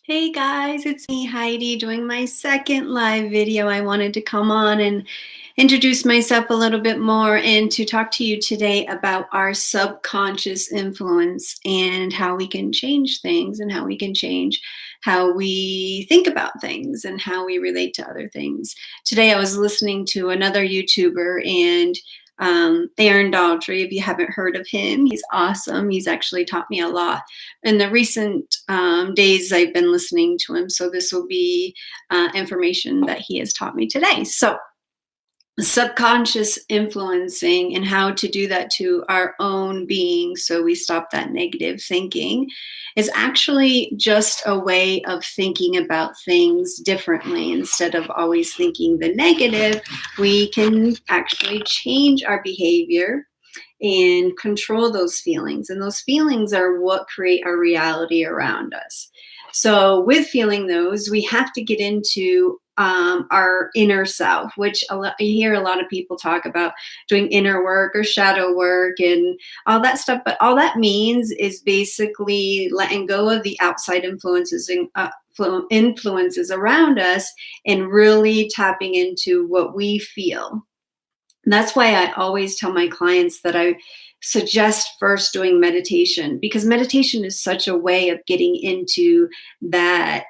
Hey guys, it's me, Heidi, doing my second live video. I wanted to come on and introduce myself a little bit more and to talk to you today about our subconscious influence and how we can change things and how we can change how we think about things and how we relate to other things. Today I was listening to another YouTuber and Aaron Daltrey. If you haven't heard of him, he's awesome. He's actually taught me a lot in the recent days. I've been listening to him, so this will be information that he has taught me today. So subconscious influencing and how to do that to our own being so we stop that negative thinking is actually just a way of thinking about things differently. Instead of always thinking the negative, we can actually change our behavior and control those feelings. And those feelings are what create our reality around us. So, with feeling those, we have to get into our inner self, which you hear a lot of people talk about doing inner work or shadow work and all that stuff. But all that means is basically letting go of the outside influences and influences around us and really tapping into what we feel. That's why I always tell my clients that I suggest first doing meditation, because meditation is such a way of getting into that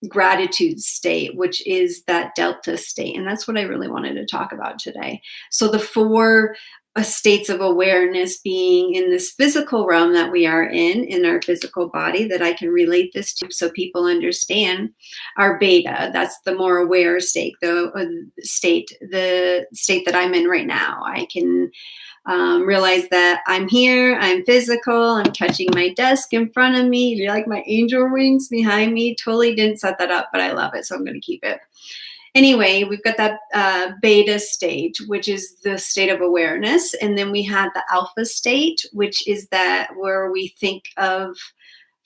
gratitude state, which is that delta state. And that's what I really wanted to talk about today. So the four states of awareness being in this physical realm that we are in our physical body, that I can relate this to so people understand. Our beta, that's the more aware state, the state that I'm in right now. I can realize that I'm here, I'm physical, I'm touching my desk in front of me. You like my angel wings behind me? Totally didn't set that up, but I love it, so I'm going to keep it. Anyway, we've got that beta state, which is the state of awareness. And then we had the alpha state, which is that where we think of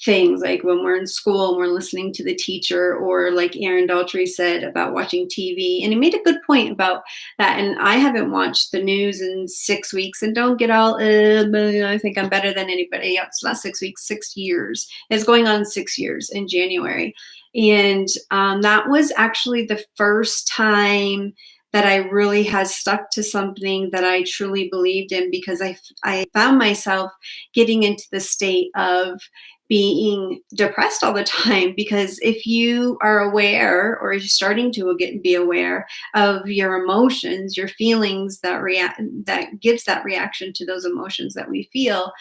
things like when we're in school and we're listening to the teacher, or like Aaron Daltrey said about watching TV. And he made a good point about that. And I haven't watched the news in 6 weeks, and don't get all, I think I'm better than anybody else. Last 6 weeks, 6 years. It's going on 6 years in January. And that was actually the first time that I really had stuck to something that I truly believed in, because I found myself getting into the state of being depressed all the time. Because if you are aware, or you're starting to be aware of your emotions, your feelings, that gives that reaction to those emotions that we feel,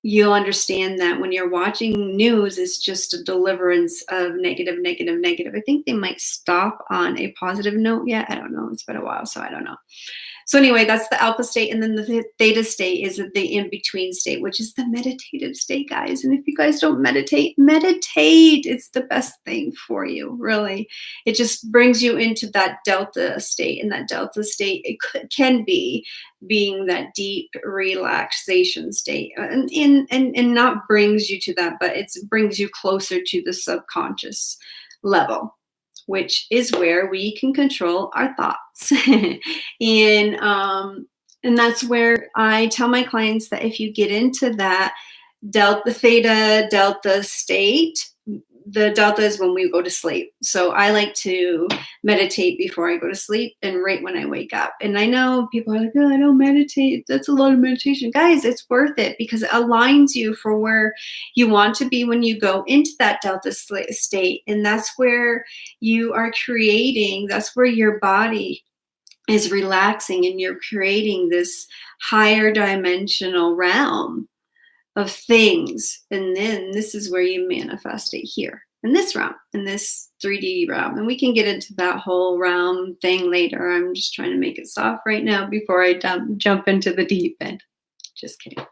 you'll understand that when you're watching news, it's just a deliverance of negative, negative, negative. I think they might stop on a positive note yet. I don't know. It's been a while, so I don't know. So anyway, that's the alpha state. And then the theta state is the in-between state, which is the meditative state, guys. And if you guys don't meditate, meditate. It's the best thing for you, really. It just brings you into that delta state. And that delta state, can be being that deep relaxation state. And not brings you to that, but it brings you closer to the subconscious level, which is where we can control our thoughts. And that's where I tell my clients that if you get into that theta delta state, the delta is when we go to sleep. So I like to meditate before I go to sleep and right when I wake up. And I know people are like, oh, I don't meditate. That's a lot of meditation. Guys, it's worth it, because it aligns you for where you want to be when you go into that delta state. And that's where you are creating, that's where your body is relaxing, and you're creating this higher dimensional realm of things. And then this is where you manifest it here in this realm, in this 3D realm. And we can get into that whole realm thing later. I'm just trying to make it soft right now before I jump into the deep end. Just kidding.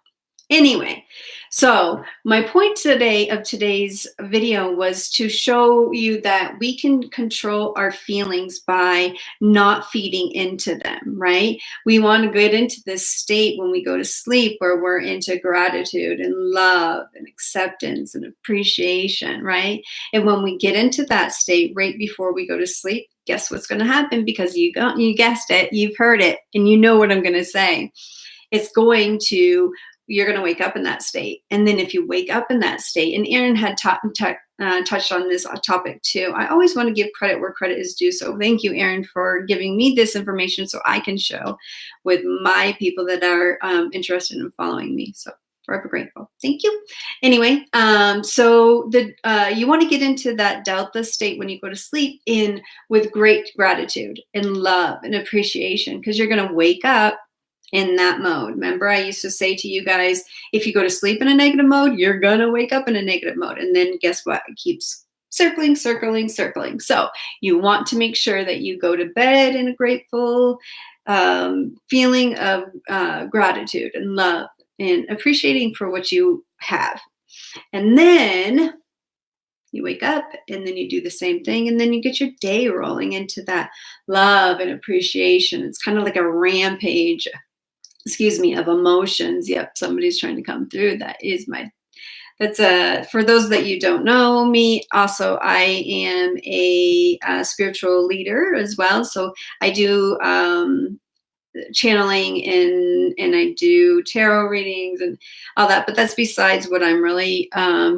Anyway, so my point today of today's video was to show you that we can control our feelings by not feeding into them, right? We want to get into this state when we go to sleep where we're into gratitude and love and acceptance and appreciation, right? And when we get into that state right before we go to sleep, guess what's going to happen? Because you guessed it, you've heard it, and you know what I'm going to say. It's going to you're going to wake up in that state. And then if you wake up in that state, and Aaron had touched on this topic too. I always want to give credit where credit is due. So thank you, Aaron, for giving me this information so I can show with my people that are interested in following me. So forever grateful. Thank you. Anyway, so you want to get into that delta state when you go to sleep in with great gratitude and love and appreciation, because you're going to wake up in that mode. Remember, I used to say to you guys, if you go to sleep in a negative mode, you're going to wake up in a negative mode. And then guess what? It keeps circling, circling, circling. So you want to make sure that you go to bed in a grateful feeling of gratitude and love and appreciating for what you have. And then you wake up and then you do the same thing, and then you get your day rolling into that love and appreciation. It's kind of like a rampage, of emotions. Yep, somebody's trying to come through. That's for those that you don't know me. Also, I am a spiritual leader as well. So I do channeling and I do tarot readings and all that. But that's besides what I'm really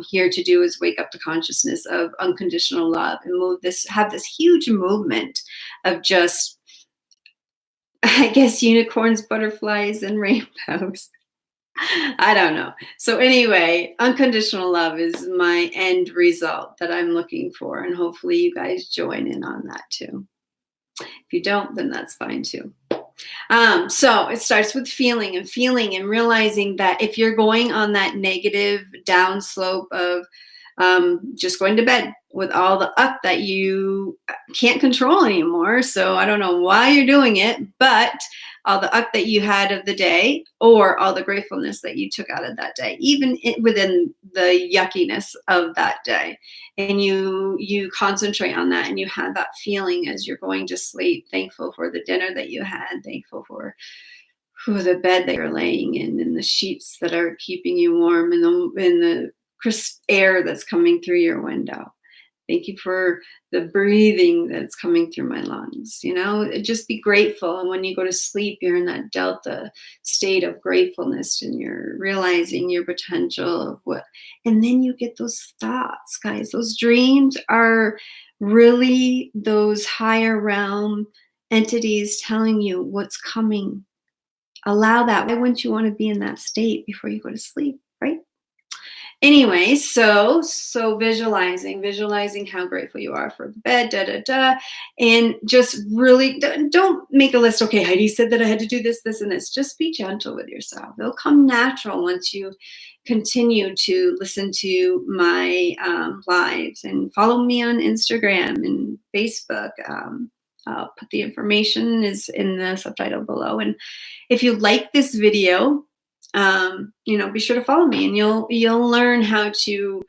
here to do, is wake up the consciousness of unconditional love and have this huge movement of just, I guess, unicorns, butterflies, and rainbows. I don't know. So anyway, unconditional love is my end result that I'm looking for. And hopefully you guys join in on that too. If you don't, then that's fine too. So it starts with feeling and realizing that if you're going on that negative downslope of just going to bed with all the up that you can't control anymore. So I don't know why you're doing it, but all the up that you had of the day, or all the gratefulness that you took out of that day, even within the yuckiness of that day. And you concentrate on that, and you have that feeling as you're going to sleep, thankful for the dinner that you had, thankful for the bed that you're laying in, and the sheets that are keeping you warm, and the crisp air that's coming through your window. Thank you for the breathing that's coming through my lungs. Just be grateful. And when you go to sleep, you're in that delta state of gratefulness, and you're realizing your potential of and then you get those thoughts, guys. Those dreams are really those higher realm entities telling you what's coming. Allow that. Why wouldn't you want to be in that state before you go to sleep, right? Anyway, so visualizing how grateful you are for the bed, and just really don't make a list. Okay, Heidi said that I had to do this, this, and this. Just be gentle with yourself. It'll come natural once you continue to listen to my lives and follow me on Instagram and Facebook. I'll put the information is in the subtitle below. And if you like this video, be sure to follow me, and you'll learn how to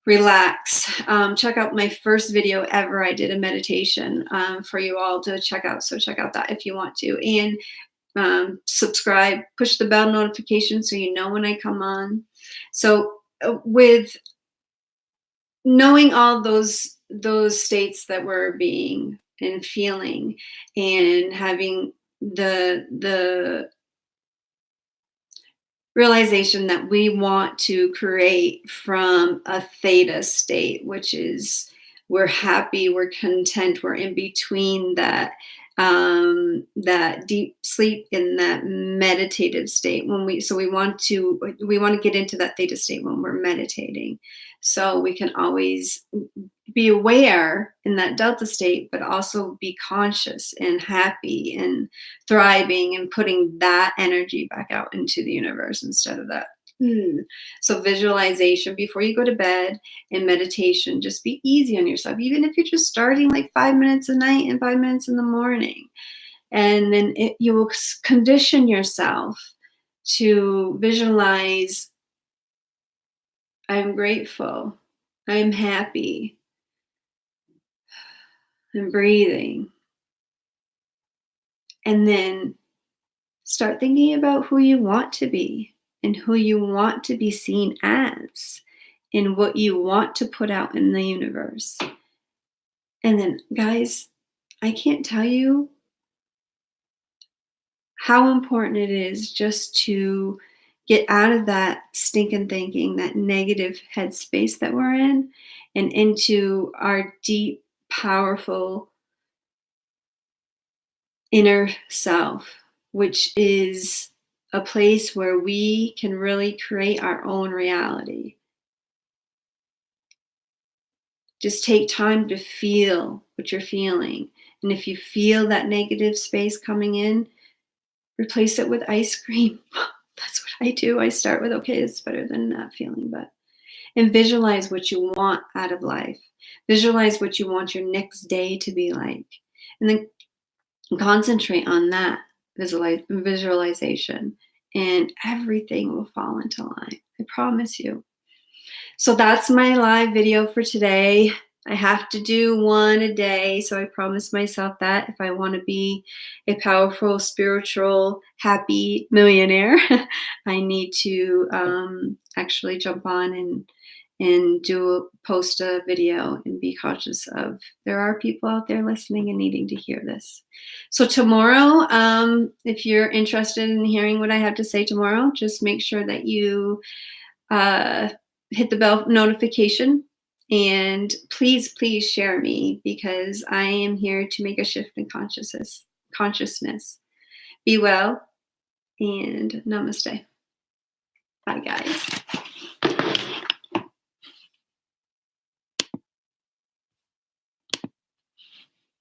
relax. Check out my first video ever. I did a meditation for you all to check out. So check out that if you want to, and subscribe, push the bell notification so you know when I come on. So with knowing all those states that we're being and feeling, and having the realization that we want to create from a theta state, which is we're happy, we're content, we're in between that deep sleep in that meditative state. We want to get into that theta state when we're meditating, so we can always be aware in that delta state, but also be conscious and happy and thriving and putting that energy back out into the universe instead of that. So visualization before you go to bed, and meditation. Just be easy on yourself, even if you're just starting like 5 minutes a night and 5 minutes in the morning. And then you will condition yourself to visualize, I'm grateful, I'm happy, I'm breathing. And then start thinking about who you want to be, and who you want to be seen as, and what you want to put out in the universe. And then, guys, I can't tell you how important it is just to get out of that stinking thinking, that negative headspace that we're in, and into our deep, powerful inner self, which is a place where we can really create our own reality. Just take time to feel what you're feeling. And if you feel that negative space coming in, replace it with ice cream. That's what I do. I start with, okay, it's better than not feeling, but and visualize what you want out of life. Visualize what you want your next day to be like. And then concentrate on that visualization, and everything will fall into line. I promise you. So that's my live video for today. I have to do one a day, so I promised myself that if I want to be a powerful, spiritual, happy millionaire, I need to actually jump on and post a video and be conscious of there are people out there listening and needing to hear this. So tomorrow, if you're interested in hearing what I have to say tomorrow, just make sure that you hit the bell notification, and please share me, because I am here to make a shift in consciousness. Be well, and namaste. Bye, guys.